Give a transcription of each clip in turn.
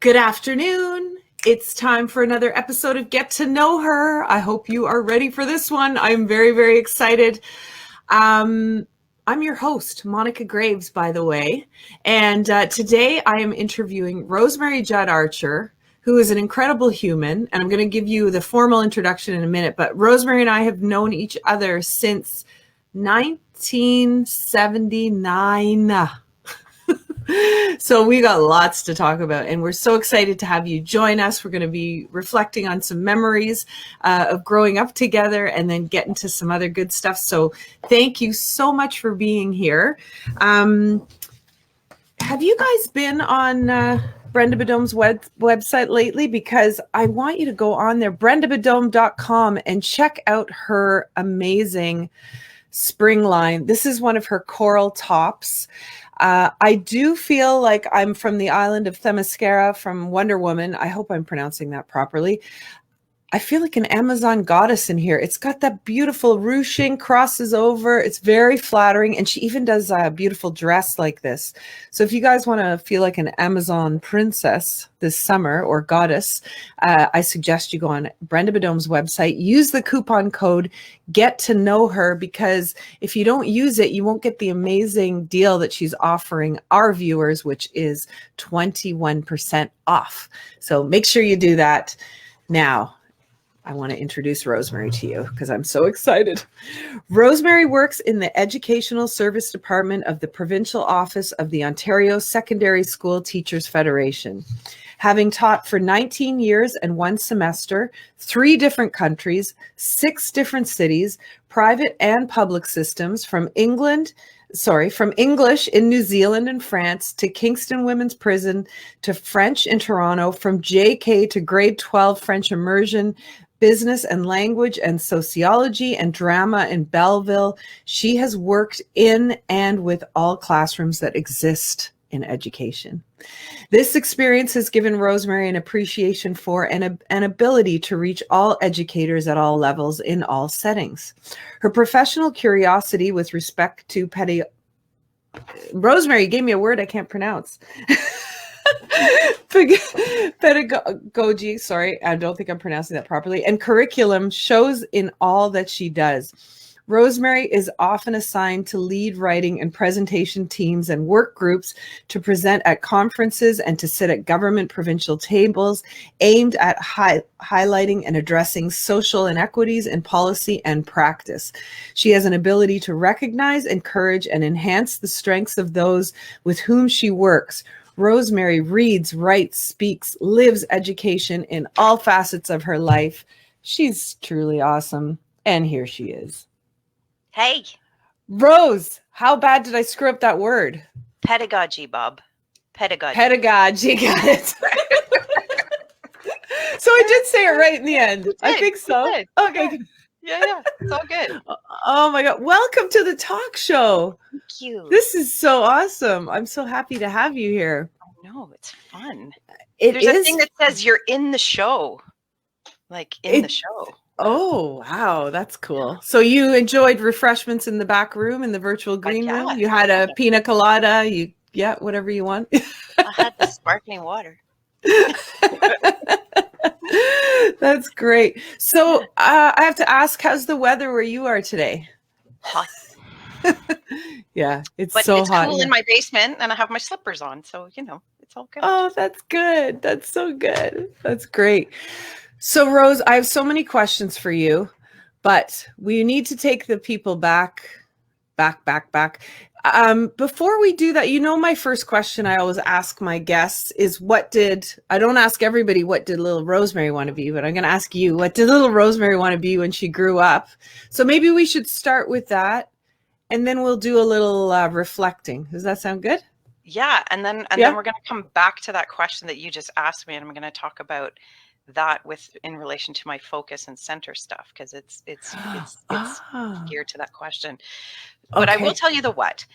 Good afternoon. It's time for another episode of Get to Know Her. I hope you are ready for this one. I'm very, very excited. I'm your host, Monica Graves, by the way. And today I am interviewing Rosemary Judd-Archer, who is an incredible human. And I'm going to give you the formal introduction in a minute. But Rosemary and I have known each other since 1979. So we got lots to talk about, and we're so excited to have you join us. We're going to be reflecting on some memories of growing up together and then get into some other good stuff. So thank you so much for being here. Have you guys been on Brenda Bedome's website lately? Because I want you to go on there, brendabedome.com, and check out her amazing spring line. This is one of her coral tops. I do feel like I'm from the island of Themyscira from Wonder Woman. I hope I'm pronouncing that properly. I feel like an Amazon goddess in here. It's got that beautiful ruching, crosses over. It's very flattering. And she even does a beautiful dress like this. So if you guys want to feel like an Amazon princess this summer or goddess, I suggest you go on Brenda Bedome's website, use the coupon code Get to Know Her, because if you don't use it, you won't get the amazing deal that she's offering our viewers, which is 21% off. So make sure you do that now. I want to introduce Rosemary to you because I'm so excited. Rosemary works in the Educational Service Department of the Provincial Office of the Ontario Secondary School Teachers Federation. Having taught for 19 years and 1 semester, 3 different countries, 6 different cities, private and public systems, from English in New Zealand and France to Kingston Women's Prison to French in Toronto, from JK to grade 12 French immersion, business and language and sociology and drama in Belleville. She has worked in and with all classrooms that exist in education. This experience has given Rosemary an appreciation for and an ability to reach all educators at all levels in all settings. Her professional curiosity with respect to Rosemary gave me a word I can't pronounce. Pedagogy, sorry, I don't think I'm pronouncing that properly, and curriculum shows in all that she does. Rosemary is often assigned to lead writing and presentation teams and work groups, to present at conferences, and to sit at government provincial tables aimed at highlighting and addressing social inequities in policy and practice. She has an ability to recognize, encourage, and enhance the strengths of those with whom she works. Rosemary reads, writes, speaks, lives education in all facets of her life. She's truly awesome. And here she is. Hey. Rose, how bad did I screw up that word? Pedagogy, Bob. Pedagogy. Pedagogy, got it. So I did say it right in the end. I think so. Okay. Yeah. It's all good. Oh my God. Welcome to the talk show. Thank you. This is so awesome. I'm so happy to have you here. I know, it's fun. There's a thing that says you're in the show. Like the show. Oh, wow. That's cool. So you enjoyed refreshments in the back room, in the virtual green room? You had a pina colada, whatever you want. I had the sparkling water. That's great. So I have to ask, how's the weather where you are today? Hot. Yeah, it's but so it's hot. Cool in my basement, and I have my slippers on, so it's all good. Oh, that's good. That's so good. That's great. So Rose, I have so many questions for you, but we need to take the people back. Before we do that, my first question I always ask my guests is I don't ask everybody what did little Rosemary want to be, but I'm going to ask you, what did little Rosemary want to be when she grew up? So maybe we should start with that, and then we'll do a little reflecting. Does that sound good? Yeah. And then we're going to come back to that question that you just asked me, and I'm going to talk about that in relation to my focus and center stuff, because it's geared to that question. But okay. I will tell you the what,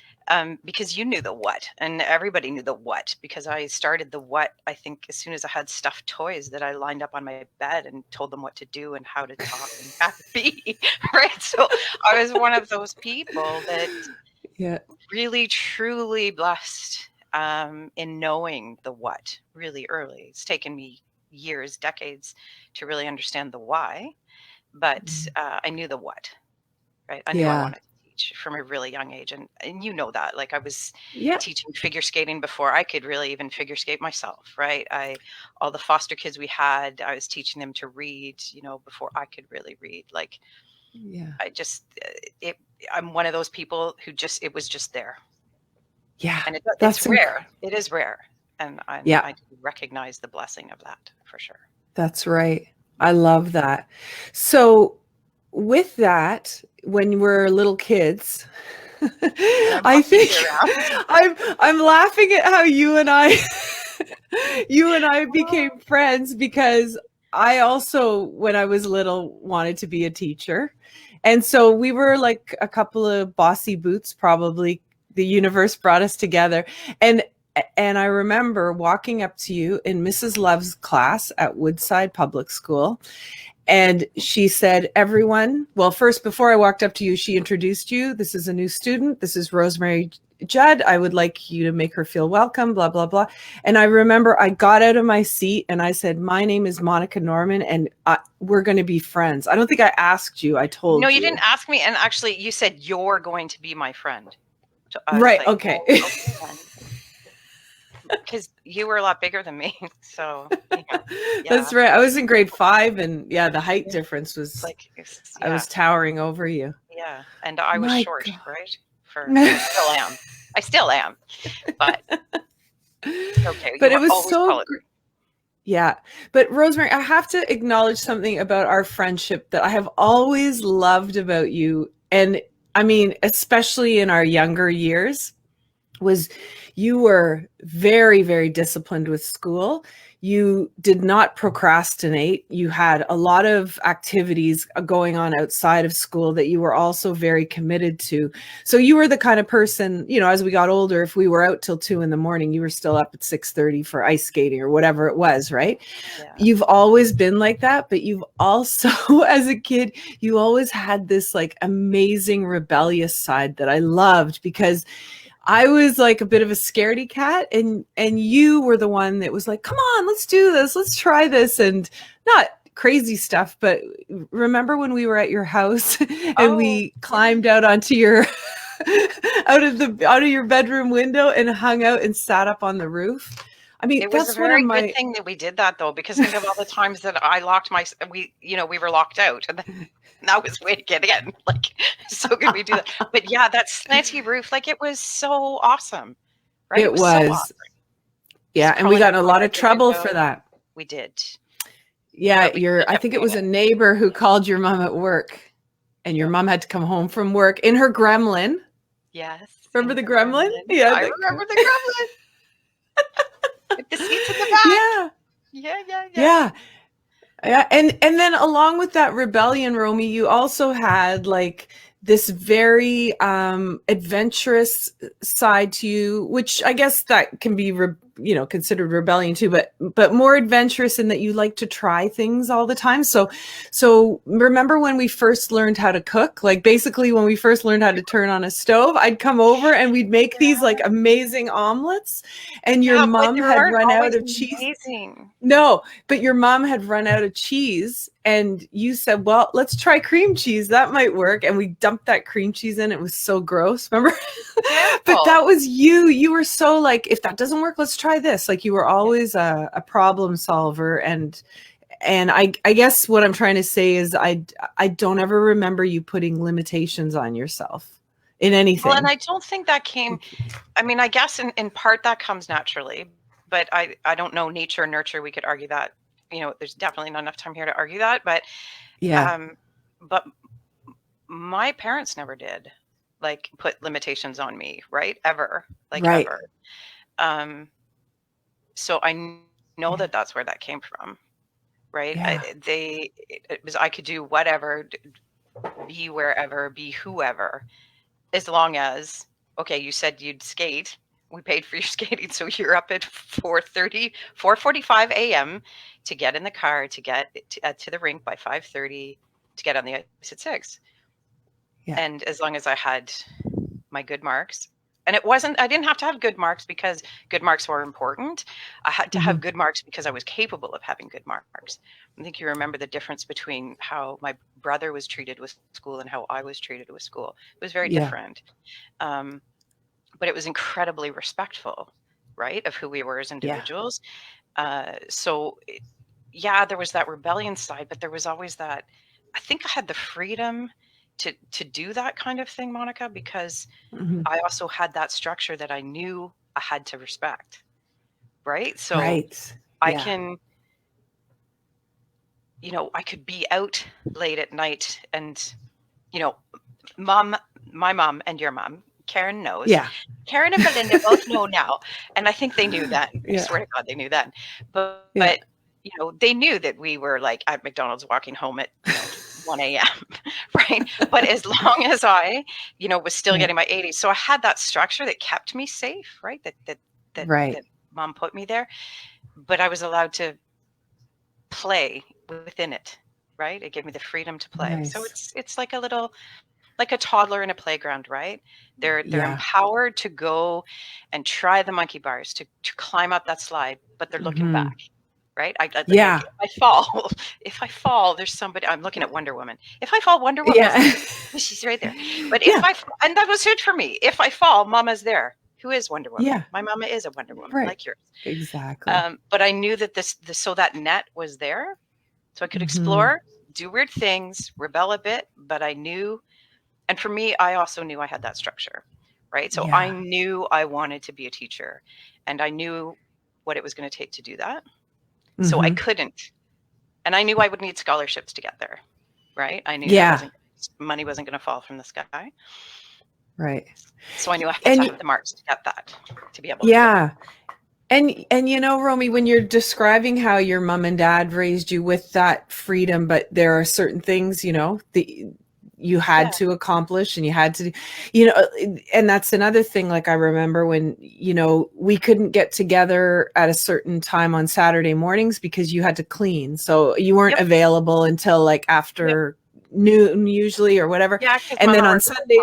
because you knew the what, and everybody knew the what, because I started the what, I think, as soon as I had stuffed toys that I lined up on my bed and told them what to do and how to talk and how to be, right? So I was one of those people that really, truly blessed in knowing the what really early. It's taken me years, decades to really understand the why, but I knew the what, right? I knew I wanted to teach from a really young age. And you know that, like I was teaching figure skating before I could really even figure skate myself, right? All the foster kids we had, I was teaching them to read, before I could really read. Like, I'm one of those people who it was just there. Yeah. And it's rare. It is rare. And I do recognize the blessing of that for sure. That's right. I love that. So with that, when we're little kids, I think I'm laughing at how you and I became friends, because I also, when I was little, wanted to be a teacher. And so we were like a couple of bossy boots, probably. The universe brought us together. And I remember walking up to you in Mrs. Love's class at Woodside Public School. And she said, everyone, well, first, before I walked up to you, she introduced you. This is a new student. This is Rosemary Judd. I would like you to make her feel welcome, blah, blah, blah. And I remember I got out of my seat and I said, my name is Monica Norman, and we're going to be friends. I don't think I asked you. I told you. No, you didn't ask me. And actually, you said, you're going to be my friend. Right. Like, okay. Because you were a lot bigger than me. So That's right. I was in grade 5, and the height difference was like, I was towering over you. Yeah. And I was short, right? I still am. But okay. But it was so yeah. But Rosemary, I have to acknowledge something about our friendship that I have always loved about you. And I mean, especially in our younger years, was you were very, very disciplined with school. You did not procrastinate. You had a lot of activities going on outside of school that you were also very committed to. So you were the kind of person, as we got older, if we were out till 2 a.m, you were still up at 6:30 for ice skating or whatever it was, right? Yeah. You've always been like that, but you've also, as a kid, you always had this like amazing rebellious side that I loved, because I was like a bit of a scaredy cat, and you were the one that was like, come on, let's do this. Let's try this. And not crazy stuff, but remember when we were at your house and we climbed out onto your, out of your bedroom window and hung out and sat up on the roof? I mean, it was a very good thing that we did that, though, because think of all the times that I locked we were locked out, and then that was the way to get in. Like, so could we do that? But yeah, that slanty roof, like, it was so awesome, right? It was so awesome. Yeah, and we got in a lot of trouble for that. We did. Yeah, I think it was a neighbor who called your mom at work, and your mom had to come home from work in her gremlin. Yes. Remember the gremlin? Yeah, I remember the gremlin. With the seats in the back. Yeah. And then along with that rebellion, Romy, you also had like this very adventurous side to you, which I guess that can be considered rebellion too, but more adventurous in that you like to try things all the time. So remember when we first learned how to cook? Like, basically when we first learned how to turn on a stove, I'd come over and we'd make these like amazing omelets, and your mom had run out of cheese. Amazing. No, but your mom had run out of cheese, and you said, well, let's try cream cheese. That might work. And we dumped that cream cheese in. It was so gross. Remember? But that was you. You were so like, if that doesn't work, let's try this. Like, you were always a problem solver. And I guess what I'm trying to say is I don't ever remember you putting limitations on yourself in anything. Well, and I don't think that came, I mean, I guess in part that comes naturally, but I don't know, nature and nurture. We could argue that, there's definitely not enough time here to argue that, but but my parents never did like put limitations on me, right? Ever. So I know that that's where that came from, right? It was, I could do whatever, be wherever, be whoever, as long as, okay, you said you'd skate. We paid for your skating. So you're up at 4:45 a.m. to get in the car, to get to the rink by 5:30, to get on the ice at 6. Yeah. And as long as I had my good marks, And I didn't have to have good marks because good marks were important. I had to have good marks because I was capable of having good marks. I think you remember the difference between how my brother was treated with school and how I was treated with school. It was very different. But it was incredibly respectful, right, of who we were as individuals. So yeah, there was that rebellion side, but there was always that, I think I had the freedom to do that kind of thing, Monica, because I also had that structure that I knew I had to respect. Right. So I can, I could be out late at night and, my mom and your mom, Karen knows. Yeah. Karen and Belinda both know now. And I think they knew that. I swear to God, they knew that. But they knew that we were like at McDonald's walking home at 1 a.m. right? But as long as I, was still getting my 80s. So I had that structure that kept me safe, right? That mom put me there. But I was allowed to play within it, right? It gave me the freedom to play. So it's like a toddler in a playground, right? They're empowered to go and try the monkey bars, to climb up that slide, but they're looking back. Right. If I fall, there's somebody. I'm looking at Wonder Woman. If I fall, Wonder Woman, she's right there. But and that was huge for me. If I fall, Mama's there. Who is Wonder Woman? Yeah. My mama is a Wonder Woman, like yours. Exactly. But I knew that so that net was there, so I could explore, do weird things, rebel a bit. But I knew, and for me, I also knew I had that structure, right? So I knew I wanted to be a teacher, and I knew what it was going to take to do that. So I couldn't, and I knew I would need scholarships to get there, right? I knew money wasn't going to fall from the sky. Right. So I knew I had to have the marks to get that, to be able to. Yeah. And Romy, when you're describing how your mom and dad raised you with that freedom, but there are certain things, you had to accomplish and you had to, and that's another thing. Like I remember when, we couldn't get together at a certain time on Saturday mornings because you had to clean. So you weren't available until like after noon usually or whatever. Yeah. And then on Sunday,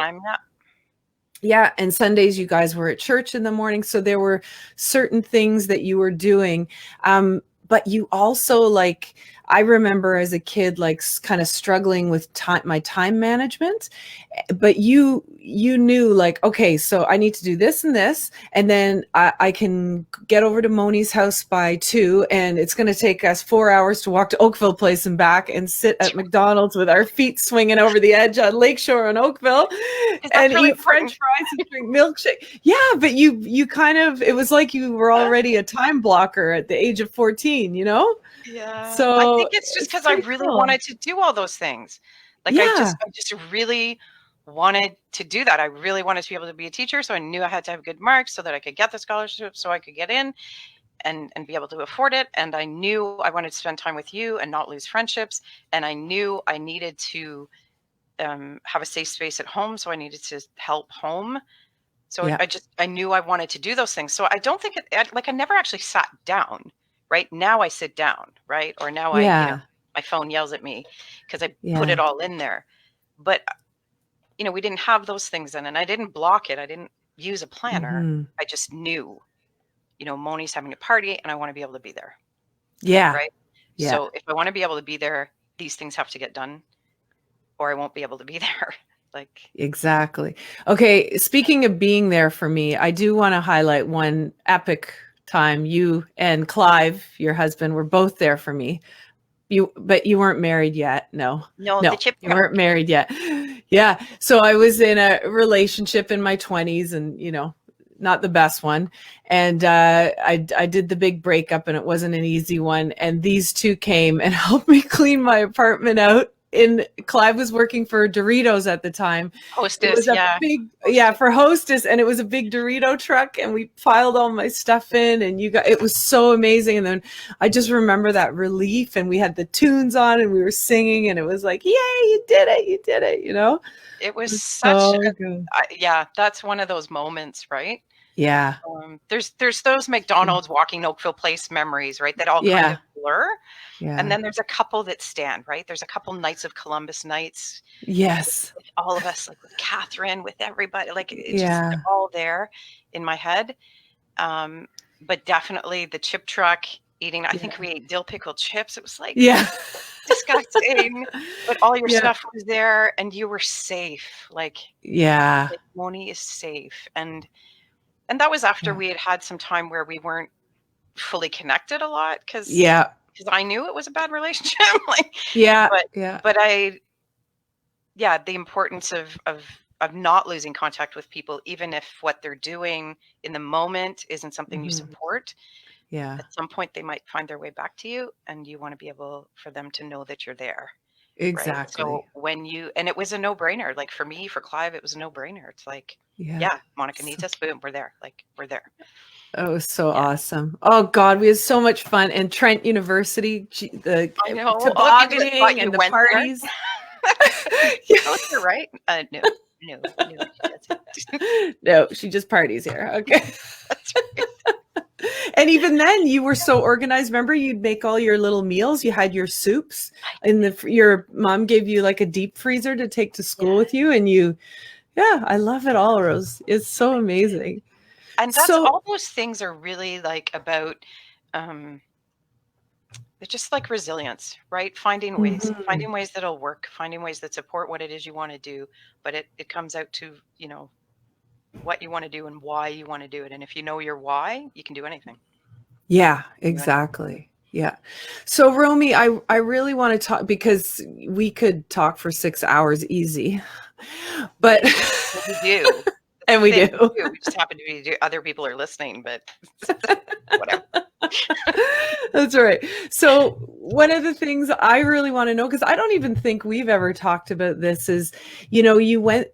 and Sundays you guys were at church in the morning. So there were certain things that you were doing. But you also I remember as a kid, kind of struggling with my time management, but you knew okay, so I need to do this and this, and then I can get over to Moni's house by 2, and it's going to take us 4 hours to walk to Oakville Place and back and sit at McDonald's with our feet swinging over the edge on Lakeshore in Oakville and eat French fries and drink milkshake. Yeah, but you kind of, it was like you were already a time blocker at the age of 14, Yeah. So I think it's just because I really wanted to do all those things. I just really wanted to do that. I really wanted to be able to be a teacher. So I knew I had to have good marks so that I could get the scholarship, so I could get in and be able to afford it. And I knew I wanted to spend time with you and not lose friendships. And I knew I needed to have a safe space at home. So I needed to help home. So I knew I wanted to do those things. So I don't think I never actually sat down. Right now I sit down, right? Or now my phone yells at me because I put it all in there. But, we didn't have those things then, and I didn't block it. I didn't use a planner. I just knew, Moni's having a party and I want to be able to be there. Yeah. Right. Yeah. So if I want to be able to be there, these things have to get done or I won't be able to be there. Exactly. Okay. Speaking of being there for me, I do want to highlight one epic time. You and Clive, your husband, were both there for me. But you weren't married yet. No, you weren't married yet. Yeah. So I was in a relationship in my 20s and, not the best one. And I did the big breakup and it wasn't an easy one. And these two came and helped me clean my apartment out. Clive was working for Doritos at the time. Hostess, for Hostess, and it was a big Dorito truck, and we piled all my stuff in, and it was so amazing. And then I just remember that relief, and we had the tunes on, and we were singing, and it was like, yay, you did it, It was such good. That's one of those moments, right? Yeah. There's those McDonald's walking Oakville Place memories, right? That all kind of blur. Yeah. And then there's a couple that stand, right? There's a couple Knights of Columbus nights. Yes. With all of us, like with Catherine, with everybody, like it's Yeah. just all there in my head. But definitely the chip truck eating, I think we ate dill pickle chips. It was like disgusting, but all your stuff was there and you were safe. Like Moni is safe. And that was after we had had some time where we weren't fully connected a lot because I knew it was a bad relationship. Like, but the importance of not losing contact with people, even if what they're doing in the moment isn't something you support. At some point they might find their way back to you, and you want to be able for them to know that you're there. Exactly. Right? So when and it was a no-brainer. Like for me, for Clive, it was a no-brainer. It's like, Monica needs us, boom, we're there. Like we're there. Oh, it was so awesome. Oh God, we had so much fun. And Trent University, the tobogganing and the parties. You're right. No. No, she just parties here. Okay. That's right. And even then you were so organized. Remember, you'd make all your little meals. You had your soups and your mom gave you like a deep freezer to take to school with you. And I love it all, Rose. It's so amazing. And that's all those things are really like about, it's just like resilience, right? Finding ways that'll work, finding ways that support what it is you want to do. But it comes out to, what you want to do and why you want to do it. And if you know your why, you can do anything. Yeah, exactly. Yeah. So Romy, I really want to talk because we could talk for 6 hours easy, but we do. And we do. We just happen to be other people are listening, but whatever. That's right. So one of the things I really want to know, because I don't even think we've ever talked about this, is, you went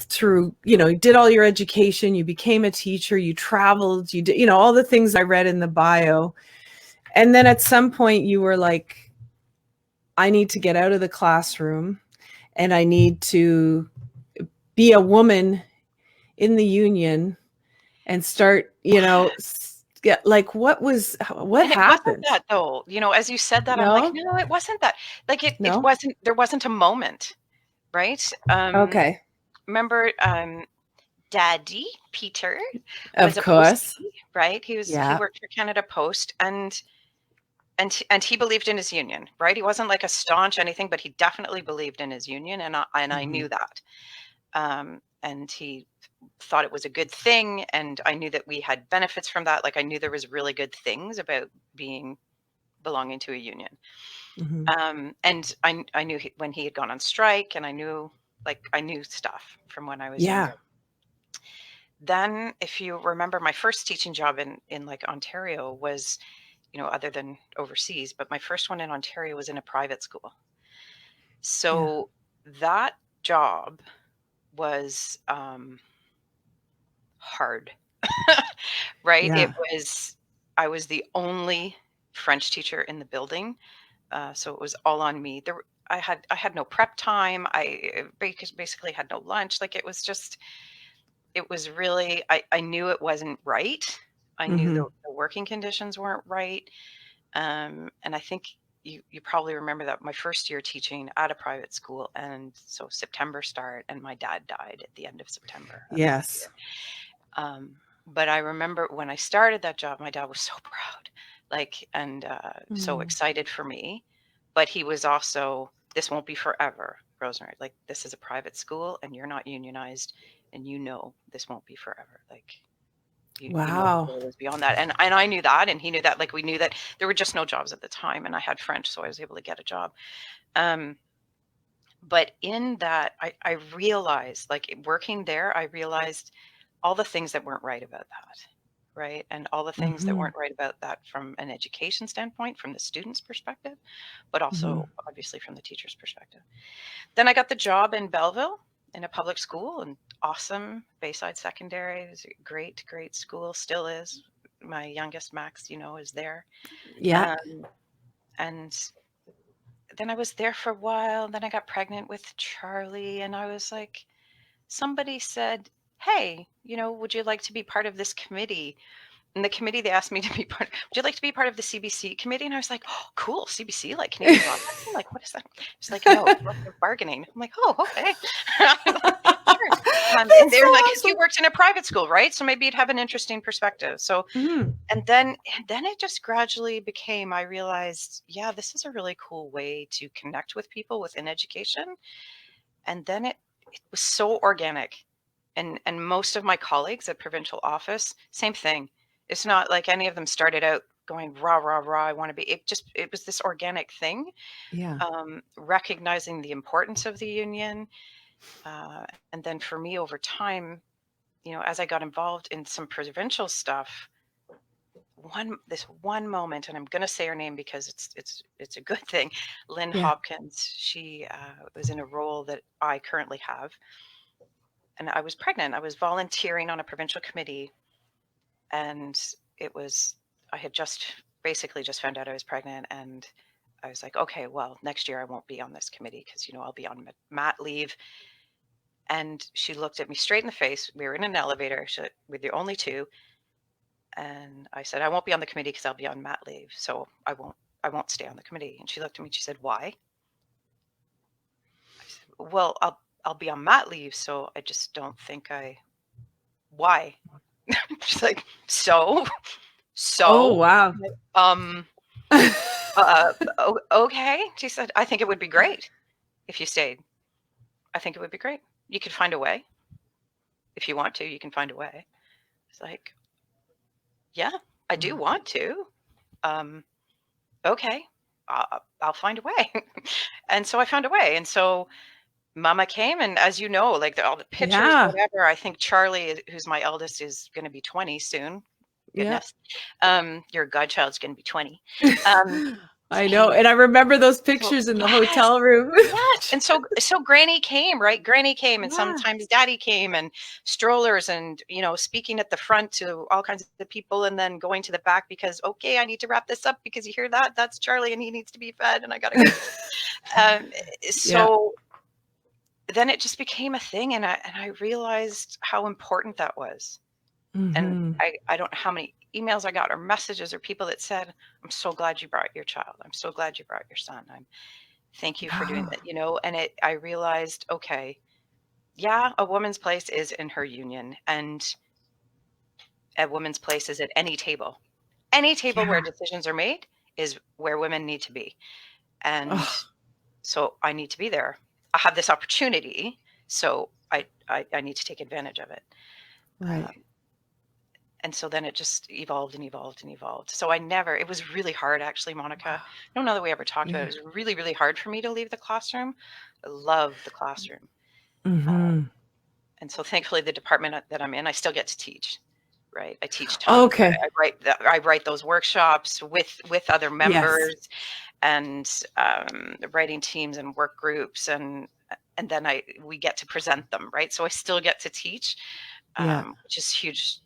through, you did all your education, you became a teacher, you traveled, you did, all the things I read in the bio. And then at some point you were like, I need to get out of the classroom and I need to be a woman in the union and start, like what happened? Wasn't that though? As you said that, I'm like, no, it wasn't that. Like it wasn't. There wasn't a moment, right? Okay. Remember, Daddy Peter was of course, OC, right? He worked for Canada Post, and he believed in his union, right? He wasn't like a staunch anything, but he definitely believed in his union, and I knew that. And he thought it was a good thing, and I knew that we had benefits from that. Like I knew there was really good things about belonging to a union. And I knew when he had gone on strike, and I knew stuff from when I was younger. Then, if you remember, my first teaching job in like Ontario was, other than overseas, but my first one in Ontario was in a private school. So that job was hard, right? I was the only French teacher in the building, so it was all on me. I had no prep time. I basically had no lunch. Like it was really, I knew it wasn't right. I knew the working conditions weren't right. And I think you probably remember that my first year teaching at a private school, and so September start, and my dad died at the end of September. Yes. But I remember when I started that job, my dad was so proud, and so excited for me. But he was also, this won't be forever, Rosemary. Like this is a private school, and you're not unionized, and this won't be forever. Like. Wow. It was beyond that. And I knew that, and he knew that. Like we knew that there were just no jobs at the time, and I had French, so I was able to get a job. But in that, I realized, like working there, I realized all the things that weren't right about that, right? And all the things that weren't right about that from an education standpoint, from the student's perspective, but also obviously from the teacher's perspective. Then I got the job in Belleville in a public school, and awesome. Bayside Secondary is a great, great school, still is. My youngest, Max, is there. Yeah. And then I was there for a while. Then I got pregnant with Charlie, and I was like, somebody said, hey, would you like to be part of this committee in the committee, they asked me to be part. Would you like to be part of the CBC committee? And I was like, oh, cool, CBC, like Canadian Broadcasting. Like, what is that? It's like, no, collective bargaining. I'm like, oh, okay, sure. And they were like, awesome. you worked in a private school, right? So maybe you'd have an interesting perspective. So, and then it just gradually became. I realized, yeah, this is a really cool way to connect with people within education. And then it was so organic, and most of my colleagues at Provincial Office, same thing. It's not like any of them started out going rah rah rah. I want to be. It was this organic thing. Yeah. Recognizing the importance of the union, and then for me over time, as I got involved in some provincial stuff, this one moment, and I'm going to say her name because it's a good thing. Lynn Hopkins. She was in a role that I currently have, and I was pregnant. I was volunteering on a provincial committee, and I had basically just found out I was pregnant, and I was like, okay, well, next year I won't be on this committee because I'll be on mat leave. And she looked at me straight in the face. We were in an elevator. We're the only two. And I said, I won't be on the committee because I'll be on mat leave. So I won't stay on the committee. And she looked at me and she said, why? I said, well, I'll be on mat leave. So I just don't think why? She's like, so. Oh, wow. Okay. She said, I think it would be great if you stayed. I think it would be great. You could find a way. If you want to, you can find a way. It's like, yeah, I do want to. Okay, I'll find a way. And so I found a way. And so Mama came, and as you know, like all the pictures, whatever, I think Charlie, who's my eldest, is going to be 20 soon. Goodness. Your godchild's going to be 20. I know. And I remember those pictures in the hotel room. Yes. And so Granny came, right? Granny came, and sometimes Daddy came, and strollers, and, speaking at the front to all kinds of people, and then going to the back because, okay, I need to wrap this up because you hear that? That's Charlie and he needs to be fed and I got to go. Then it just became a thing, and I realized how important that was. And I don't know how many emails I got or messages or people that said, I'm so glad you brought your child. I'm so glad you brought your son. Thank you for doing that, and I realized, okay, yeah, a woman's place is in her union, and a woman's place is at any table where decisions are made is where women need to be. And so I need to be there. I have this opportunity. So I need to take advantage of it. Right. And so then it just evolved and evolved and evolved. So it was really hard, actually, Monica. I don't know that we ever talked about it. It was really, really hard for me to leave the classroom. I love the classroom. And so thankfully the department that I'm in, I still get to teach, right? I teach tons. Okay. I write those workshops with other members and writing teams and work groups. And then we get to present them, right? So I still get to teach, which is huge.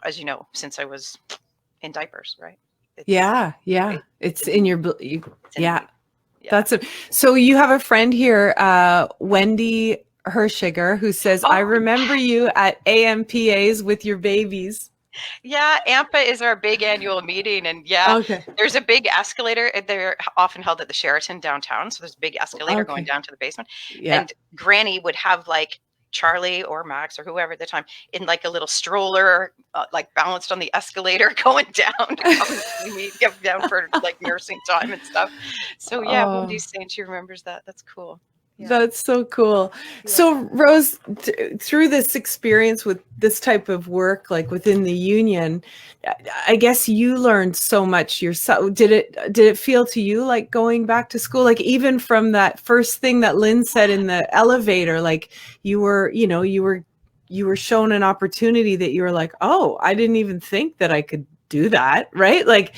As you know, since I was in diapers, right? It's in your, that's it. So you have a friend here, Wendy Hershiger, who says, I remember you at AMPAs with your babies. Yeah, AMPA is our big annual meeting, and there's a big escalator. They're often held at the Sheraton downtown, so there's a big escalator going down to the basement. And Granny would have like Charlie or Max or whoever at the time in like a little stroller, like balanced on the escalator going down to come and get down for like nursing time and stuff. So Wendy's saying she remembers that. That's cool. That's so cool. So Rose, through this experience with this type of work, like within the union, I guess you learned so much yourself. Did it feel to you like going back to school? Like even from that first thing that Lynn said in the elevator, like you were shown an opportunity that you were like, oh, I didn't even think that I could do that. Right. Like,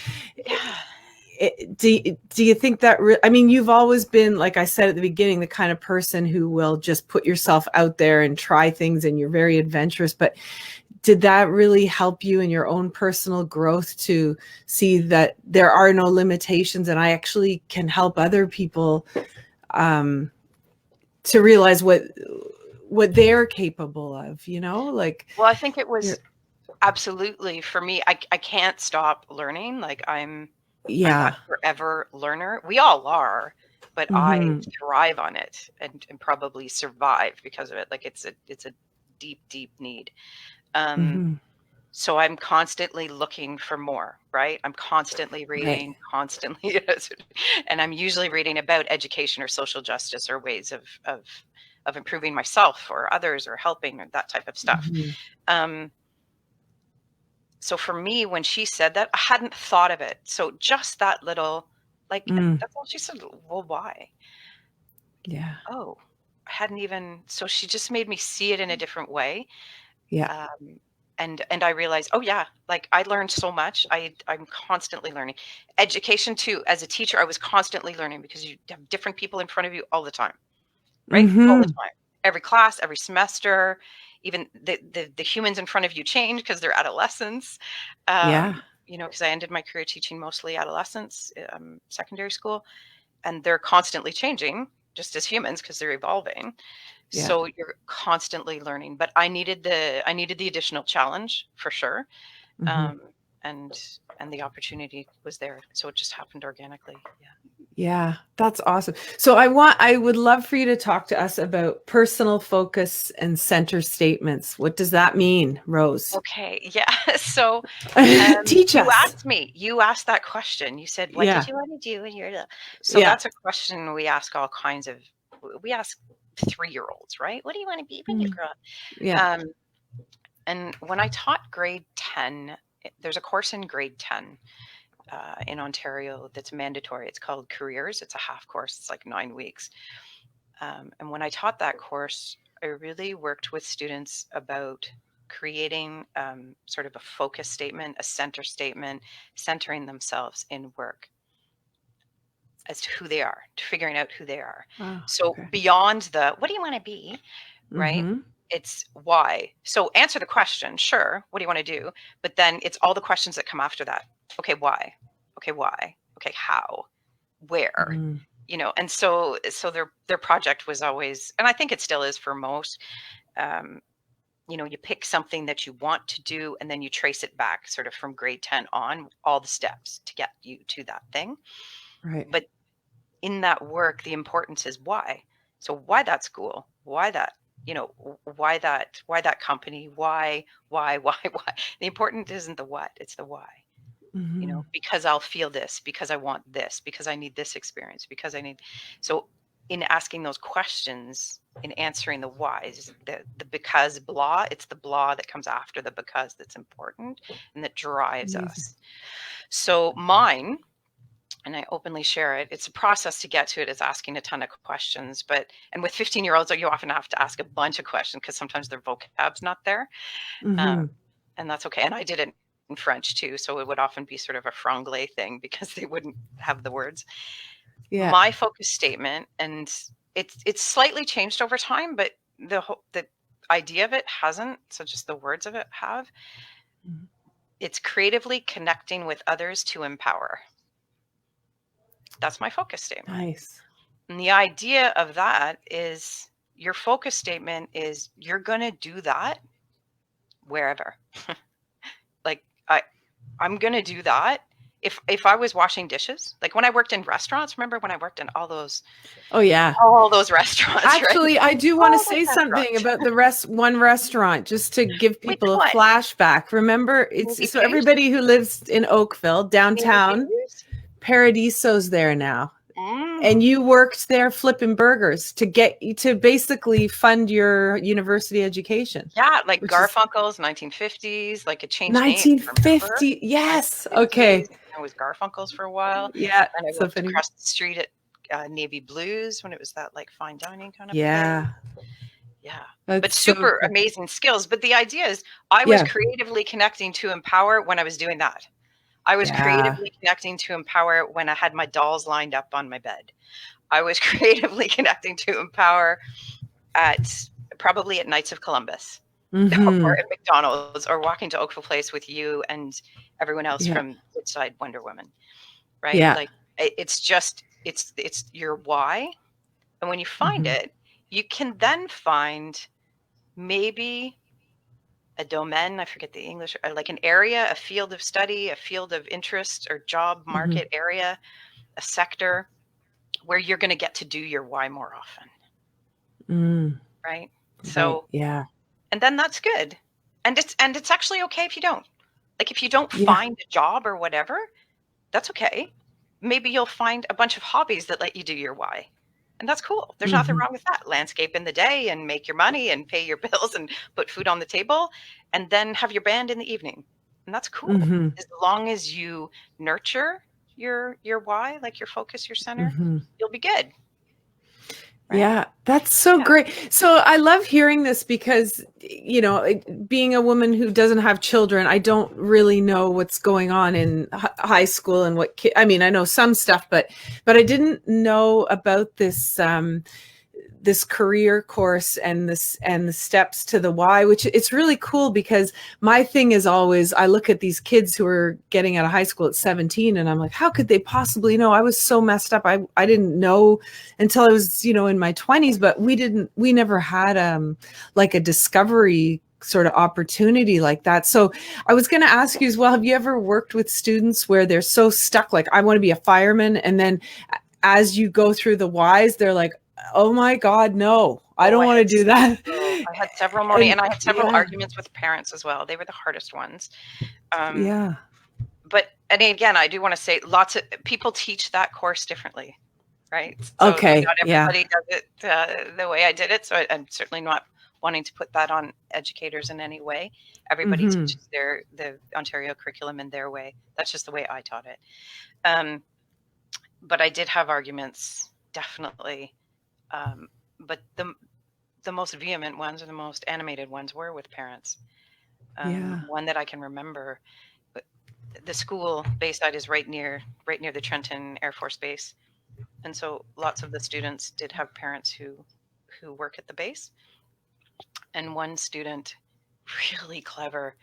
do you think that, you've always been, like I said at the beginning, the kind of person who will just put yourself out there and try things, and you're very adventurous, but did that really help you in your own personal growth to see that there are no limitations and I actually can help other people to realize what they're capable of, Well, I think it was Absolutely. For me, I can't stop learning. Like I'm a forever learner. We all are, but I thrive on it and probably survive because of it. Like it's a deep, deep need. So I'm constantly looking for more, right? I'm constantly reading, constantly, and I'm usually reading about education or social justice or ways of improving myself or others or helping or that type of stuff. So for me, when she said that, I hadn't thought of it. So just that little, like, that's all she said. Well, why? Yeah. Oh, I hadn't even, so she just made me see it in a different way. Yeah. And I realized, oh yeah, like I learned so much. I'm constantly learning. Education too, as a teacher, I was constantly learning because you have different people in front of you all the time, right? All the time. Every class, every semester, even the humans in front of you change because they're adolescents. You know, because I ended my career teaching mostly adolescents, secondary school, and they're constantly changing just as humans because they're evolving. So you're constantly learning, but I needed the additional challenge for sure. And the opportunity was there. So it just happened organically. Yeah, that's awesome. So I would love for you to talk to us about personal focus and center statements. What does that mean, Rose? Okay. Yeah. So teach us. You asked that question. You said, what did you want to do when you're little? So that's a question we ask we ask 3-year-olds, right? What do you want to be when you grow up? Yeah. And when I taught grade 10, there's a course in grade 10 in Ontario that's mandatory. It's called Careers. It's a half course. It's like 9 weeks. And when I taught that course, I really worked with students about creating sort of a focus statement, a center statement, centering themselves in work as to who they are, to figuring out who they are. So beyond the, what do you want to be, right? It's why. So answer the question, sure, what do you want to do? But then it's all the questions that come after that. Okay, why? Okay, why? Okay, how? Where? You know, and so their project was always, and I think it still is for most, you know, you pick something that you want to do and then you trace it back sort of from grade 10 on, all the steps to get you to that thing. Right. But in that work, the importance is why. So why that school? Why that, you know, why that company? Why? The important isn't the what, it's the why. You know, because I'll feel this, because I want this, because I need this experience, because I need. So in asking those questions, in answering the whys, the because blah, it's the blah that comes after the because that's important and that drives us. So mine, and I openly share it, it's a process to get to it, is asking a ton of questions. And with 15-year-olds, you often have to ask a bunch of questions because sometimes their vocab's not there. And that's okay. And I did it in French too, so it would often be sort of a franglais thing because they wouldn't have the words. My focus statement, and it's slightly changed over time, but the idea of it hasn't. So just the words of it have. It's creatively connecting with others to empower. That's my focus statement. Nice. And the idea of that is your focus statement is you're going to do that wherever. Like I'm going to do that. If I was washing dishes, like when I worked in restaurants, remember when I worked in all those restaurants? Actually, right? I do want to say something about the one restaurant, just to give people a flashback. Remember, it's so everybody who lives in Oakville, downtown, Paradiso's there now. And you worked there flipping burgers to basically fund your university education. Yeah, like Garfunkel's 1950s, like it changed 1950. Yes. Okay. I was Garfunkel's for a while. Yeah. And I worked across the street at Navy Blues when it was that like fine dining kind of place. Yeah. But super amazing skills. But the idea is I was creatively connecting to empower when I was doing that. I was creatively connecting to empower when I had my dolls lined up on my bed. I was creatively connecting to empower probably at Knights of Columbus or at McDonald's or walking to Oakville Place with you and everyone else from Woodside Wonder Women, right? Yeah. Like it's your why. And when you find it, you can then find maybe a domain, I forget the English, like an area, a field of study, a field of interest or job market area, a sector where you're going to get to do your why more often. Right? So, yeah. And then that's good. And it's actually okay if you don't. Like if you don't find a job or whatever, that's okay. Maybe you'll find a bunch of hobbies that let you do your why. And that's cool. There's nothing wrong with that. Landscape in the day and make your money and pay your bills and put food on the table and then have your band in the evening. And that's cool. As long as you nurture your why, like your focus, your center, you'll be good. Right? Yeah, that's so great. So I love hearing this because, you know, being a woman who doesn't have children, I don't really know what's going on in high school and what I mean, I know some stuff, but I didn't know about this this career course and the steps to the why, which it's really cool because my thing is always, I look at these kids who are getting out of high school at 17 and I'm like, how could they possibly know? I was so messed up. I didn't know until I was, you know, in my 20s, but we never had like a discovery sort of opportunity like that. So I was going to ask you as well, have you ever worked with students where they're so stuck, like I want to be a fireman, and then as you go through the whys, they're like, oh my God, no, I don't want to do that. I had several morning, and I had several arguments with parents as well. They were the hardest ones. But, and again, I do want to say lots of people teach that course differently, right? So okay. Not everybody does it the way I did it. So I'm certainly not wanting to put that on educators in any way. Everybody teaches the Ontario curriculum in their way. That's just the way I taught it. But I did have arguments, definitely. But the most vehement ones or the most animated ones were with parents. One that I can remember, the school Bayside is right near the Trenton Air Force Base, and so lots of the students did have parents who work at the base. And one student, really clever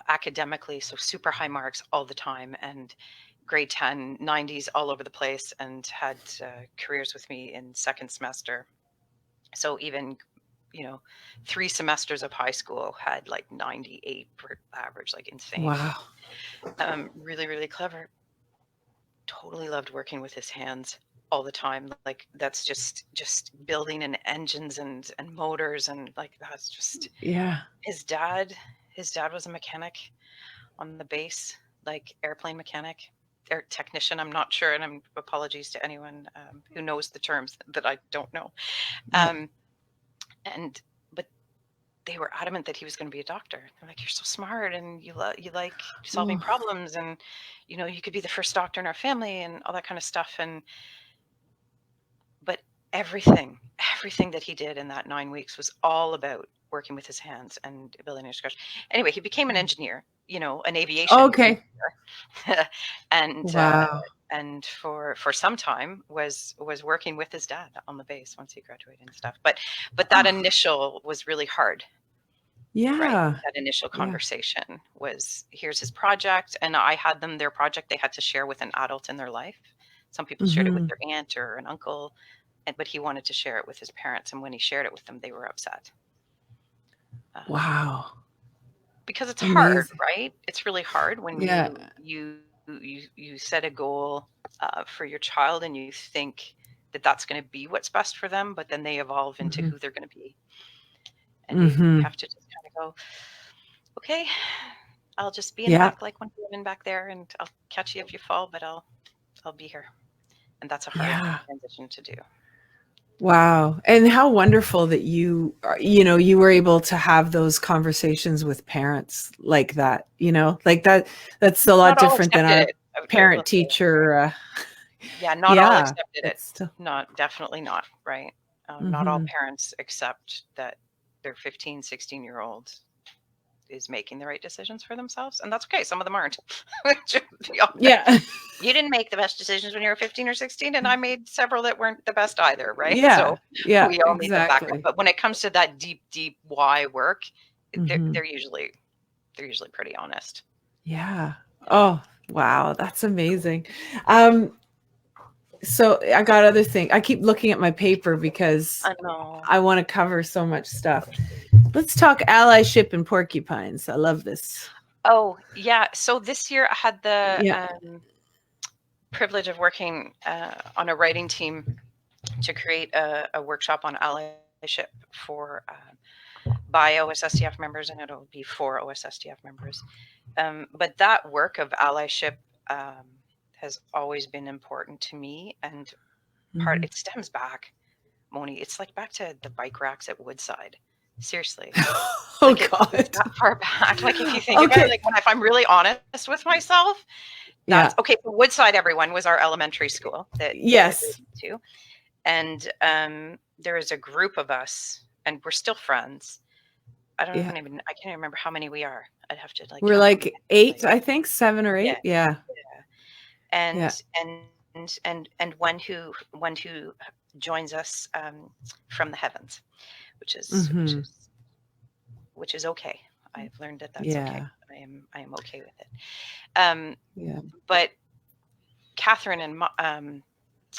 academically, so super high marks all the time, and grade 10, 90s all over the place, and had careers with me in second semester. So even, you know, 3 semesters of high school had like 98 per average, like insane. Wow. Really, really clever. Totally loved working with his hands all the time. Like that's just building and engines and motors, and like that's just His dad was a mechanic on the base, like airplane mechanic. Or technician, I'm not sure, and I'm apologies to anyone who knows the terms that I don't know. But they were adamant that he was going to be a doctor. They're like, you're so smart, and you like solving problems, and you know you could be the first doctor in our family, and all that kind of stuff. But everything that he did in that 9 weeks was all about working with his hands and building a scratch. Anyway, he became an engineer, you know, an aviation engineer. And for some time was working with his dad on the base once he graduated and stuff. But that initial was really hard. Right? That initial conversation was, here's his project, and I had them their project they had to share with an adult in their life. Some people shared it with their aunt or an uncle, but he wanted to share it with his parents, and when he shared it with them, they were upset. Wow. Because it's hard, right? It's really hard when you set a goal for your child, and you think that that's going to be what's best for them, but then they evolve into who they're going to be. And you have to just kind of go, okay, I'll just be in the back like one woman back there, and I'll catch you if you fall, but I'll be here. And that's a hard transition to do. Wow. And how wonderful that you were able to have those conversations with parents like that, you know, like that's a lot different than our parent teacher. Not all accepted it. Definitely not. Right. Not all parents accept that their 15, 16-year-old is making the right decisions for themselves, and that's okay. Some of them aren't. You didn't make the best decisions when you were 15 or 16, and I made several that weren't the best either, right? So we all need the backup. But when it comes to that deep why work, they're usually pretty honest. Oh wow, that's amazing. So I got other things. I keep looking at my paper because I want to cover so much stuff. Let's talk allyship and porcupines. I love this. Oh, yeah. So this year I had the Yeah. privilege of working on a writing team to create a workshop on allyship for by OSSTF members, and it'll be for OSSTF members. But that work of allyship has always been important to me, and it stems back, Moni. It's like back to the bike racks at Woodside. Seriously. Oh, like God. it's that far back. Like if you think about it, like if I'm really honest with myself, that's okay. So Woodside, everyone, was our elementary school that yes. to. And there is a group of us, and we're still friends. I can't even remember how many we are. I'd have to we're like 8, I think 7 or 8. Yeah. And one who joins us from the heavens, which is okay. I've learned that that's okay. I am okay with it. But Catherine and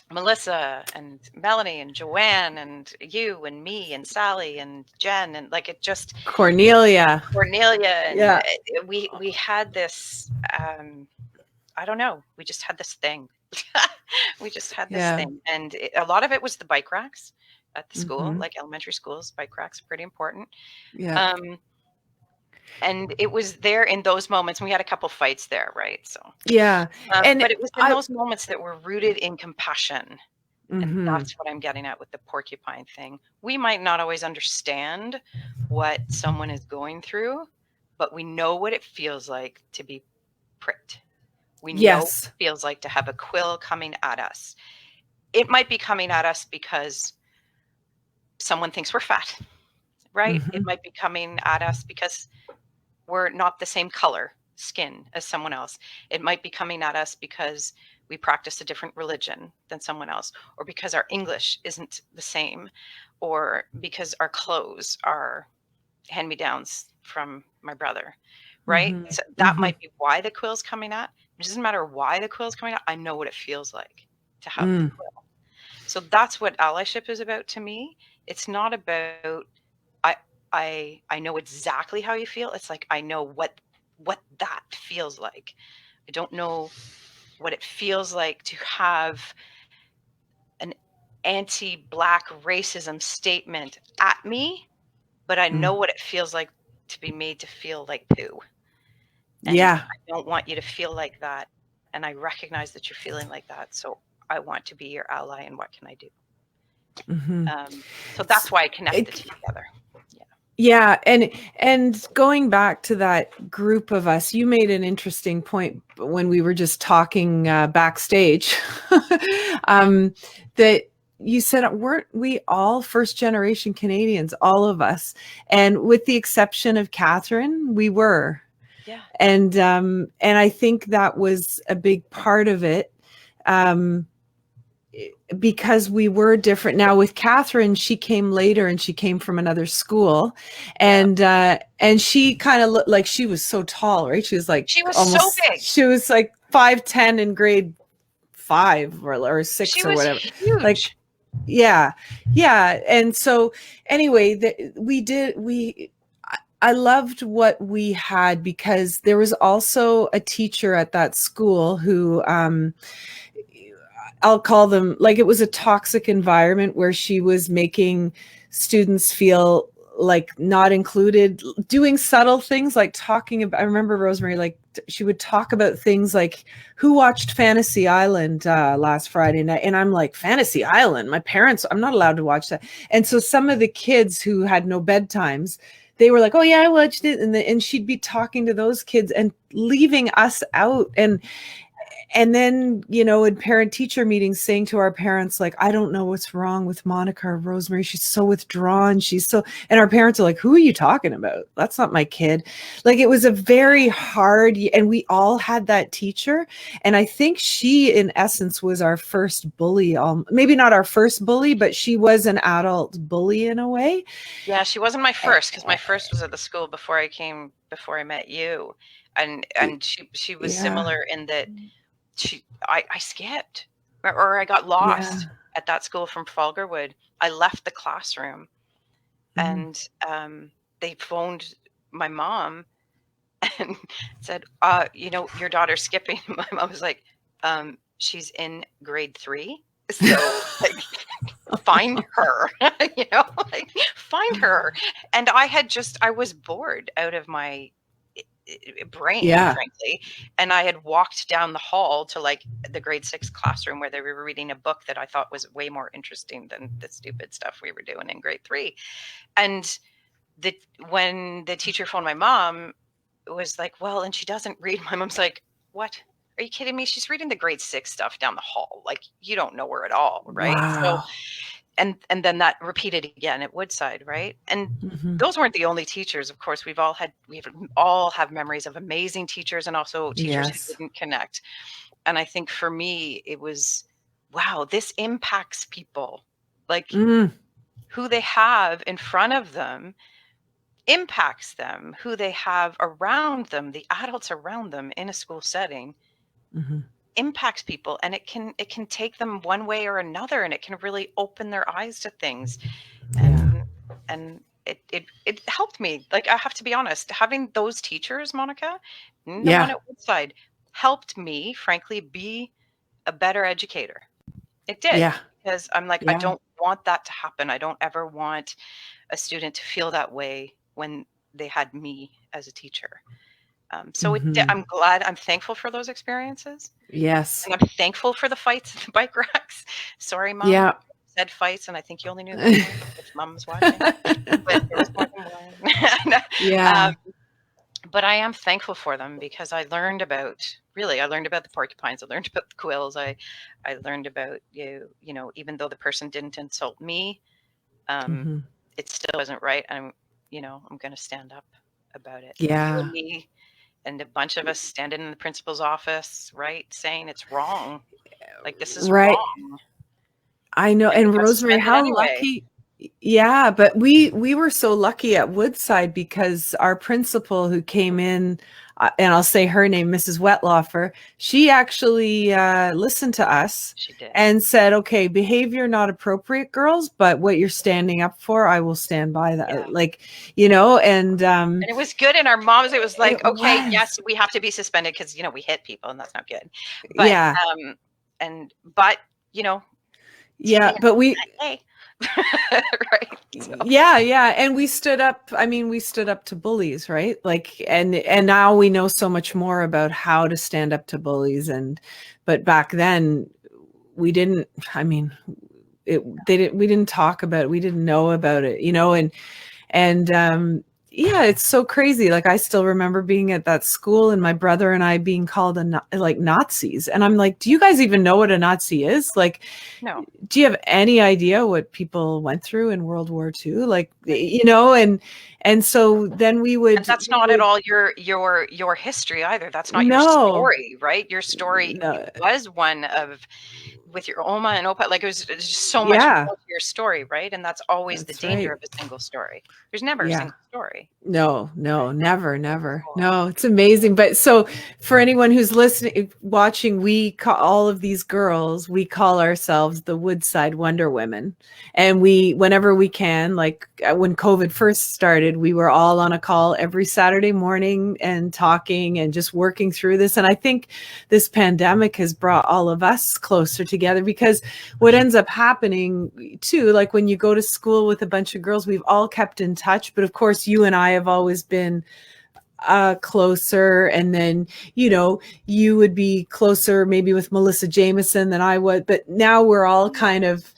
Melissa and Melanie and Joanne and you and me and Sally and Jen and like it just Cornelia and we had this I don't know, we just had this thing. We just had this thing, and a lot of it was the bike racks at the school, like elementary schools. Bike racks are pretty important. And it was there in those moments. And we had a couple fights there, right? So but it was in those moments that were rooted in compassion. And that's what I'm getting at with the porcupine thing. We might not always understand what someone is going through, but we know what it feels like to be pricked. We know what it feels like to have a quill coming at us. It might be coming at us because someone thinks we're fat, right? It might be coming at us because we're not the same color skin as someone else. It might be coming at us because we practice a different religion than someone else, or because our English isn't the same, or because our clothes are hand-me-downs from my brother, right? So that might be why the quill's coming at. It doesn't matter why the quill's coming at. I know what it feels like to have the quill. So that's what allyship is about to me. It's not about I know exactly how you feel. It's like I know what that feels like. I don't know what it feels like to have an anti-Black racism statement at me, but I know what it feels like to be made to feel like poo. And I don't want you to feel like that. And I recognize that you're feeling like that. So I want to be your ally. And what can I do? So that's why I connect the two together. Yeah. And going back to that group of us, you made an interesting point when we were just talking backstage that you said, weren't we all first generation Canadians, all of us? And with the exception of Catherine, we were. Yeah. And I think that was a big part of it. Because we were different. Now with Catherine, she came later and she came from another school, and she kind of looked like she was so tall, right? She was like almost so big. She was like 5'10" in grade 5 or 6 she or was whatever. Huge. Like, yeah. And so anyway, I loved what we had because there was also a teacher at that school who, I'll call them, like, it was a toxic environment where she was making students feel like not included, doing subtle things like talking about, I remember Rosemary, like she would talk about things like, who watched Fantasy Island last Friday night? And I'm like, Fantasy Island? My parents, I'm not allowed to watch that. And so some of the kids who had no bedtimes, they were like, oh yeah, I watched it. And she'd be talking to those kids and leaving us out. And then, in parent-teacher meetings saying to our parents, like, I don't know what's wrong with Monica or Rosemary. She's so withdrawn. And our parents are like, who are you talking about? That's not my kid. Like, it was a very hard, and we all had that teacher. And I think she, in essence, was our first bully. Maybe not our first bully, but she was an adult bully in a way. Yeah, she wasn't my first, because my first was at the school before I met you. And she was similar in that I skipped, or I got lost at that school from Falgarwood. I left the classroom, and they phoned my mom and said, your daughter's skipping. My mom was like, she's in grade 3. So like, find her, find her. And I was bored out of my brain, frankly. And I had walked down the hall to like the grade 6 classroom where they were reading a book that I thought was way more interesting than the stupid stuff we were doing in grade 3. And when the teacher phoned my mom, it was like, well, and she doesn't read. My mom's like, what? Are you kidding me? She's reading the grade 6 stuff down the hall. Like, you don't know her at all, right? Wow. So, and then that repeated again at Woodside, right? And those weren't the only teachers. Of course, we all have memories of amazing teachers and also teachers who didn't connect. And I think for me, it was, wow, this impacts people. Like who they have in front of them impacts them, who they have around them, the adults around them in a school setting impacts people, and it can take them one way or another, and it can really open their eyes to things. And it helped me. Like, I have to be honest, having those teachers, Monica, the one at Woodside, helped me, frankly, be a better educator. It did, because I'm like, I don't want that to happen. I don't ever want a student to feel that way when they had me as a teacher. So I'm glad, I'm thankful for those experiences. Yes. And I'm thankful for the fights at the bike racks. Sorry, Mom. Yeah. I said fights, and I think you only knew that if Mom was watching. But there was more than one. Yeah. But I am thankful for them, because I learned about the porcupines. I learned about the quills. I learned about, even though the person didn't insult me, it still wasn't right. I'm going to stand up about it. Yeah. Me and a bunch of us standing in the principal's office, right, saying it's wrong. Like, this is wrong. I know. And Rosemary, how lucky. Yeah, but we were so lucky at Woodside, because our principal who came in, and I'll say her name, Mrs. Wetlaufer, she actually listened to us. She did. And said, okay, behavior not appropriate, girls, but what you're standing up for, I will stand by that. And it was good. And our moms, it was like, okay, yes, we have to be suspended because, we hit people, and that's not good. But, but we, right. So. Yeah. And we stood up. I mean, we stood up to bullies, right? Like, and now we know so much more about how to stand up to bullies. But back then we didn't, we didn't talk about it. We didn't know about it, it's so crazy. Like, I still remember being at that school and my brother and I being called Nazis. And I'm like, do you guys even know what a Nazi is? Like, no. Do you have any idea what people went through in World War II? Like, and so then we would. And that's not at all your history either. That's not your story, right? Your story was one of, with your Oma and Opa, like, it was just so much more to your story, right? And that's always the danger of a single story. There's never a single story. No, never. No, it's amazing. But so for anyone who's listening, watching, we call all of these girls, we call ourselves the Woodside Wonder Women. And whenever we can, like when COVID first started, we were all on a call every Saturday morning and talking and just working through this. And I think this pandemic has brought all of us closer together, because what ends up happening too, like when you go to school with a bunch of girls, we've all kept in touch, but of course you and I have always been closer, and then you would be closer maybe with Melissa Jameson than I would, but now we're all kind of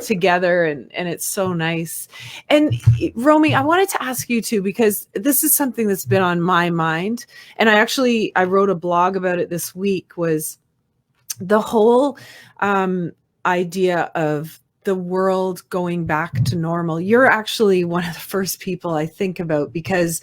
together, and it's so nice. And Romy, I wanted to ask you too, because this is something that's been on my mind, and I wrote a blog about it this week, was the whole idea of the world going back to normal. You're actually one of the first people I think about, because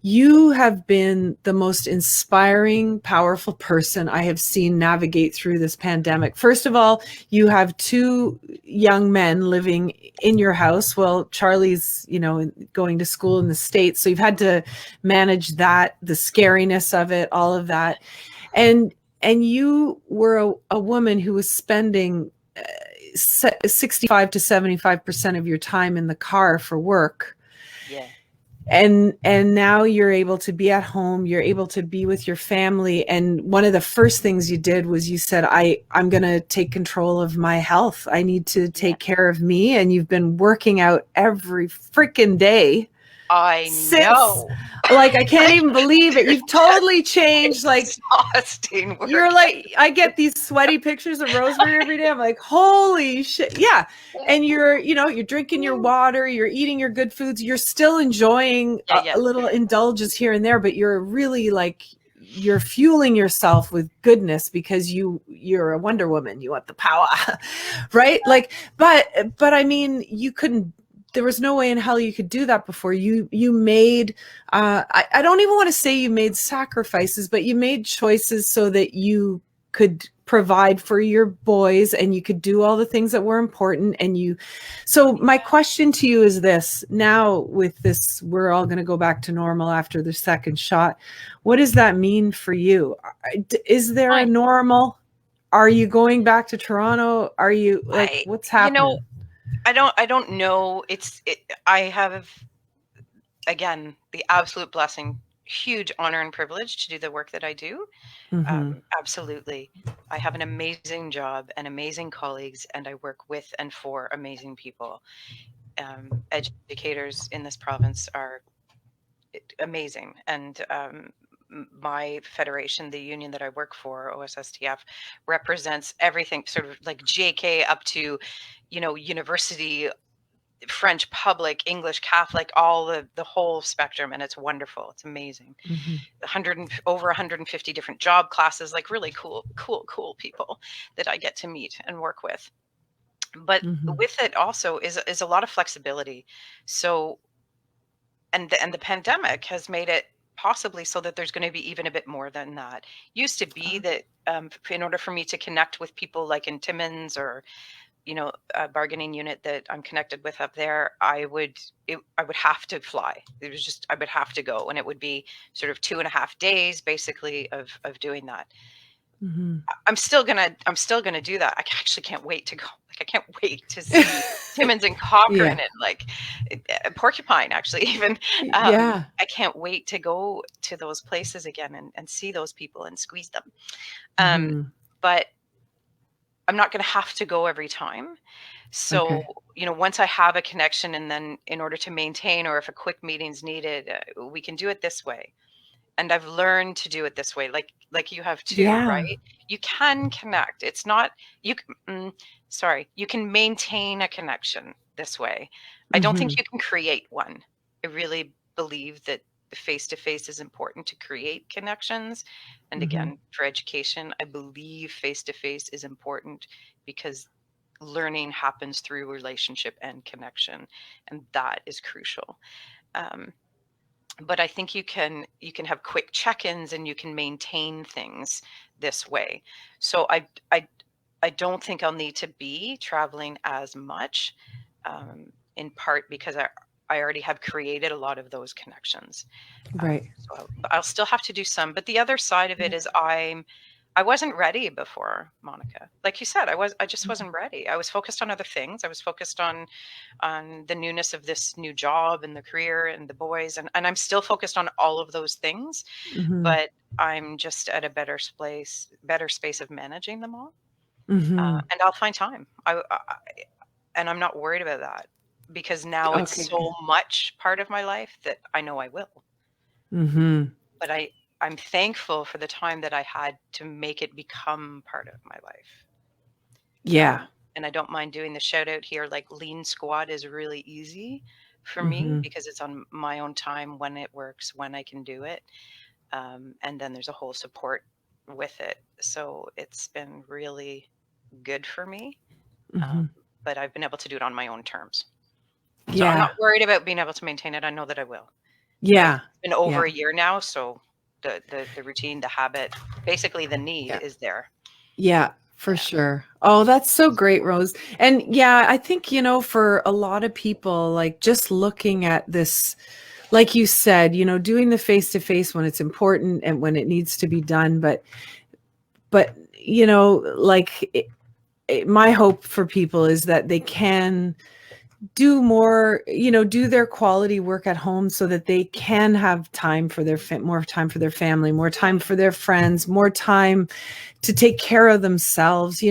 you have been the most inspiring, powerful person I have seen navigate through this pandemic. First of all, you have 2 young men living in your house. Well, Charlie's, going to school in the States. So you've had to manage that, the scariness of it, all of that. And you were a woman who was spending 65 to 75% of your time in the car for work. Yeah. and now you're able to be at home, you're able to be with your family. And one of the first things you did was you said, I'm going to take control of my health. I need to take care of me. And you've been working out every freaking day. I know. Like, I can't even believe it. You've totally changed. Like, exhausting work. You're like, I get these sweaty pictures of Rosemary every day. I'm like, holy shit. Yeah. And you're drinking your water, you're eating your good foods. You're still enjoying a little indulgence here and there, but you're really like, you're fueling yourself with goodness because you're a Wonder Woman. You want the power, right? Like, but I mean, there was no way in hell you could do that before. You made, I don't even want to say you made sacrifices, but you made choices so that you could provide for your boys and you could do all the things that were important. So my question to you is this: now with this, we're all going to go back to normal after the second shot. What does that mean for you? Is there a normal? Are you going back to Toronto? Are you like, what's happening? I don't know. I have, again, the absolute blessing, huge honor and privilege to do the work that I do. Absolutely. I have an amazing job and amazing colleagues, and I work with and for amazing people. Educators in this province are amazing. And my federation, the union that I work for, OSSTF, represents everything, sort of like JK up to, university, French public, English Catholic, all the whole spectrum. And it's wonderful. It's amazing. Over 150 different job classes, like really cool people that I get to meet and work with. But with it also is a lot of flexibility. So, and the pandemic has made it possibly so that there's going to be even a bit more than that. Used to be that in order for me to connect with people like in Timmins or, a bargaining unit that I'm connected with up there, I would have to fly. It was just, I would have to go, and it would be sort of 2.5 days basically of doing that. I'm still gonna do that. I actually can't wait to go. Like, I can't wait to see Timmins and Cochrane and like Porcupine, actually, even. I can't wait to go to those places again and see those people and squeeze them. But I'm not going to have to go every time. So, once I have a connection, and then in order to maintain, or if a quick meeting's needed, we can do it this way. And I've learned to do it this way, like you have too, right? You can connect. It's not, you can maintain a connection this way. I don't think you can create one. I really believe that the face-to-face is important to create connections. And again, for education, I believe face-to-face is important because learning happens through relationship and connection. And that is crucial. But I think you can have quick check-ins and you can maintain things this way. So I don't think I'll need to be traveling as much, in part because I already have created a lot of those connections. Right. So I'll still have to do some, but the other side of it is I wasn't ready before, Monica. Like you said, I just wasn't ready. I was focused on other things. I was focused on the newness of this new job and the career and the boys. And I'm still focused on all of those things, but I'm just at a better space of managing them all. And I'll find time. And I'm not worried about that because now it's so much part of my life that I know I will. But I'm thankful for the time that I had to make it become part of my life. Yeah. And I don't mind doing the shout out here. Like, Lean Squad is really easy for me because it's on my own time, when it works, when I can do it. And then there's a whole support with it. So it's been really good for me. But I've been able to do it on my own terms. So I'm not worried about being able to maintain it. I know that I will. Yeah. It's been over a year now. So the routine, the habit, basically the need is there. Yeah, for sure. Oh, that's so great, Rose. And I think, for a lot of people, like, just looking at this, like you said, doing the face-to-face when it's important and when it needs to be done. But like, my hope for people is that they can do more, do their quality work at home so that they can have time for more time for their family, more time for their friends, more time to take care of themselves.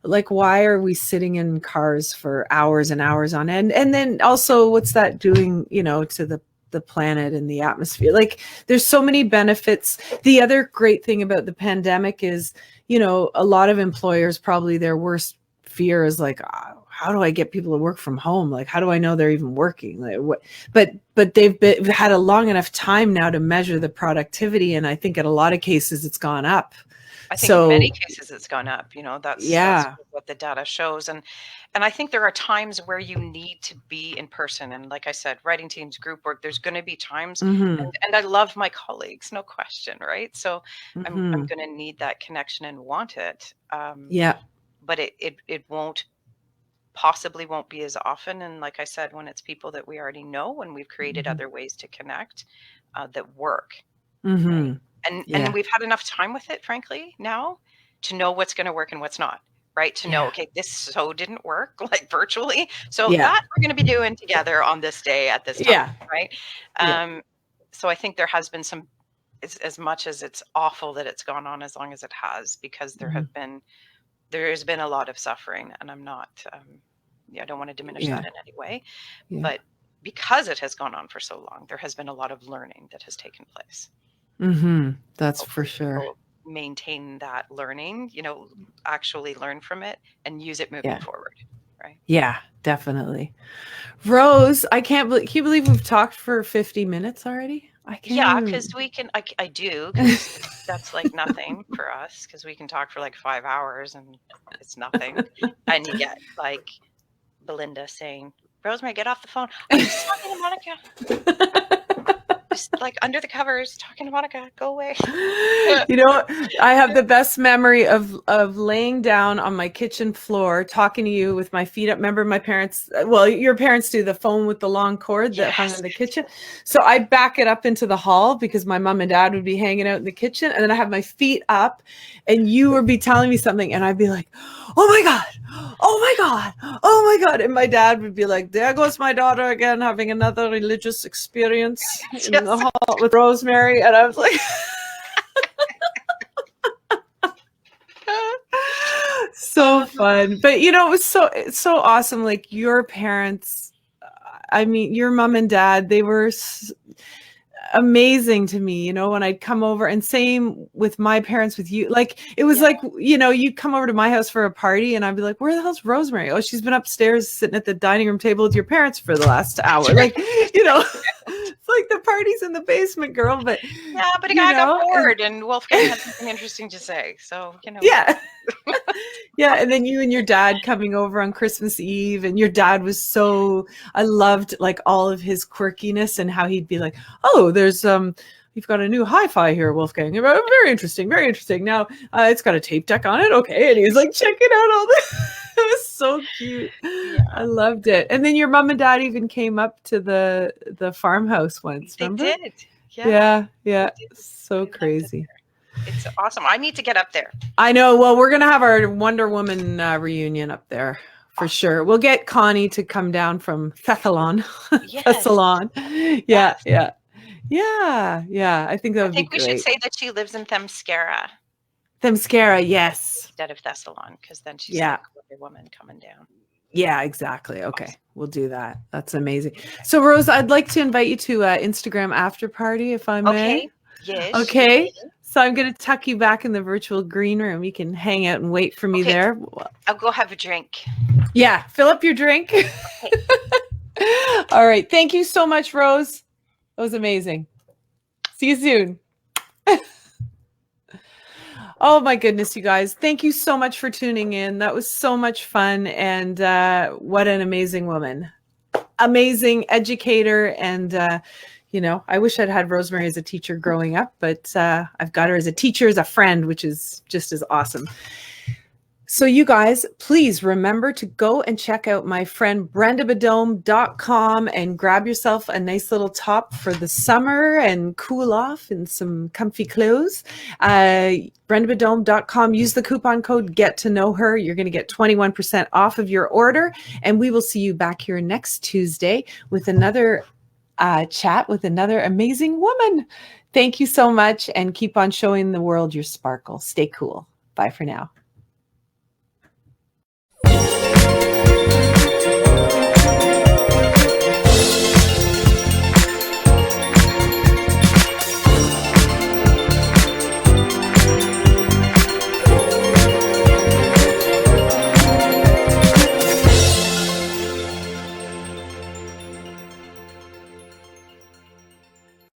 Like, why are we sitting in cars for hours and hours on end? And then also, what's that doing, to the planet and the atmosphere? Like, there's so many benefits. The other great thing about the pandemic is, a lot of employers, probably their worst fear is like, how do I get people to work from home? Like, how do I know they're even working? Like, what? But they've had a long enough time now to measure the productivity, and I think in a lot of cases it's gone up. I think in many cases it's gone up. That's what the data shows, and I think there are times where you need to be in person. And like I said, writing teams, group work, there's going to be times, and I love my colleagues, no question, right? So I'm going to need that connection and want it. But it possibly won't be as often. And like I said, when it's people that we already know, and we've created other ways to connect that work. Right? And we've had enough time with it, frankly, now to know what's going to work and what's not, right? To know, okay, this didn't work, like virtually. So that we're going to be doing together on this day at this time, right? So I think there has been some, as much as it's awful that it's gone on as long as it has, because there has been a lot of suffering, and I'm not, I don't want to diminish that in any way, but because it has gone on for so long, there has been a lot of learning that has taken place. That's for sure. Maintain that learning, actually learn from it and use it moving forward. Right. Yeah, definitely. Rose, can you believe we've talked for 50 minutes already? I can't. Yeah, because we can, I do, because that's like nothing for us, because we can talk for like 5 hours and it's nothing. And you get like Belinda saying, Rosemary, get off the phone. I'm just talking to Monica. Just like under the covers, talking to Monica, go away. I have the best memory of laying down on my kitchen floor, talking to you with my feet up. Remember my parents, well, your parents do the phone with the long cord that hung in the kitchen. So I'd back it up into the hall because my mom and dad would be hanging out in the kitchen. And then I have my feet up and you would be telling me something. And I'd be like, oh my God, oh my God, oh my God. And my dad would be like, there goes my daughter again, having another religious experience in the hall with Rosemary. And I was like, so fun. But it was so awesome. Like your parents, I mean, your mom and dad, they were amazing to me, when I'd come over, and same with my parents, with you. Like it was like, you'd come over to my house for a party and I'd be like, where the hell's Rosemary? Oh, she's been upstairs sitting at the dining room table with your parents for the last hour. Like, it's like the party's in the basement, girl. But but a guy got bored and Wolfgang had something interesting to say. So, and then you and your dad coming over on Christmas Eve, and your dad was I loved like all of his quirkiness and how he'd be like, oh, there's you've got a new hi-fi here, Wolfgang. Very interesting, very interesting. Now it's got a tape deck on it. Okay. And he's like checking out all this. It was so cute. I loved it. And then your mom and dad even came up to the farmhouse once. Remember? They did. Yeah. So crazy. It's awesome. I need to get up there. I know. Well, we're going to have our Wonder Woman reunion up there for sure. We'll get Connie to come down from Thessalon. Thessalon. Yeah. I think that would be great. I think we should say that she lives in Themyscira. Themyscira, yes. Instead of Thessalon, because then she's like Wonder Woman coming down. Yeah, exactly. Okay, awesome. We'll do that. That's amazing. So, Rose, I'd like to invite you to Instagram after party, if I may. Okay. Yes. Okay. So I'm going to tuck you back in the virtual green room. You can hang out and wait for me there. I'll go have a drink. Yeah, fill up your drink. Okay. All right. Thank you so much, Rose. That was amazing. See you soon. Oh my goodness, you guys. Thank you so much for tuning in. That was so much fun. And what an amazing woman. Amazing educator. And, I wish I'd had Rosemary as a teacher growing up, but I've got her as a teacher, as a friend, which is just as awesome. So you guys, please remember to go and check out my friend brendabadome.com and grab yourself a nice little top for the summer and cool off in some comfy clothes. brendabadome.com, use the coupon code Get to Know Her. You're going to get 21% off of your order. And we will see you back here next Tuesday with another chat with another amazing woman. Thank you so much, and keep on showing the world your sparkle. Stay cool. Bye for now.